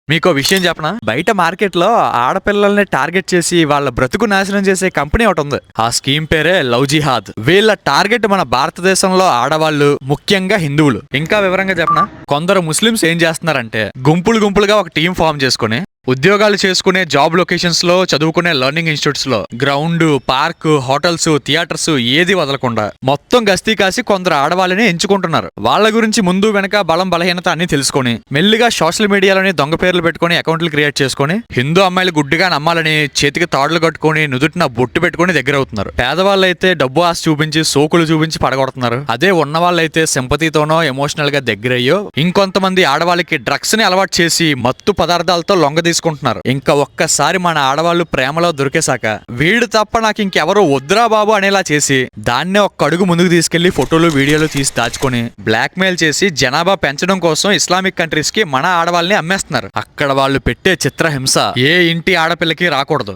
మీకో విషయం చెప్పనా, బయట మార్కెట్ లో ఆడపిల్లల్ని టార్గెట్ చేసి వాళ్ళ బ్రతుకు నాశనం చేసే కంపెనీ ఒకటి ఉంది. ఆ స్కీమ్ పేరే లవ్ జిహాద్. వీళ్ళ టార్గెట్ మన భారతదేశంలో ఆడవాళ్ళు, ముఖ్యంగా హిందువులు. ఇంకా వివరంగా చెప్పనా, కొందరు ముస్లిమ్స్ ఏం చేస్తున్నారంటే గుంపులు గుంపులుగా ఒక టీం ఫామ్ చేసుకుని ఉద్యోగాలు చేసుకునే జాబ్ లొకేషన్స్ లో, చదువుకునే లెర్నింగ్ ఇన్స్టిట్యూట్స్ లో గ్రౌండ్, పార్క్, హోటల్స్, థియేటర్స్ ఏది వదలకుండా మొత్తం గస్తీ కాసి కొందరు ఆడవాళ్ళని ఎంచుకుంటున్నారు. వాళ్ళ గురించి ముందు వెనక బలం బలహీనత అన్ని తెలుసుకొని మెల్లిగా సోషల్ మీడియాలోని దొంగ పేర్లు పెట్టుకుని అకౌంట్లు క్రియేట్ చేసుకుని హిందూ అమ్మాయిలు గుడ్డిగా నమ్మాలని చేతికి తాడులు కట్టుకుని నుదుటిన బొట్టు పెట్టుకుని దగ్గర అవుతున్నారు. పేదవాళ్ళైతే డబ్బు ఆశ చూపించి సోకులు చూపించి పడగొడుతున్నారు. అదే ఉన్న వాళ్ళైతే సింపతితోనో ఎమోషనల్ గా దగ్గరయ్యో ఇంకొంతమంది ఆడవాళ్ళకి డ్రగ్స్ ని అలవాటు చేసి మత్తు పదార్థాలతో లొంగ తీసుకుంటున్నారు. ఇంకా ఒక్కసారి మన ఆడవాళ్ళు ప్రేమలో దొరికేశాక వీడు తప్ప నాకు ఇంకెవరో వద్దురా బాబు అనేలా చేసి దాన్నే ఒక్క అడుగు ముందుకు తీసుకెళ్లి ఫోటోలు, వీడియోలు తీసి దాచుకొని బ్లాక్ మెయిల్ చేసి జనాభా పెంచడం కోసం ఇస్లామిక్ కంట్రీస్ కి మన ఆడవాళ్ళని అమ్మేస్తున్నారు. అక్కడ వాళ్ళు పెట్టే చిత్రహింస ఏ ఇంటి ఆడపిల్లకి రాకూడదు.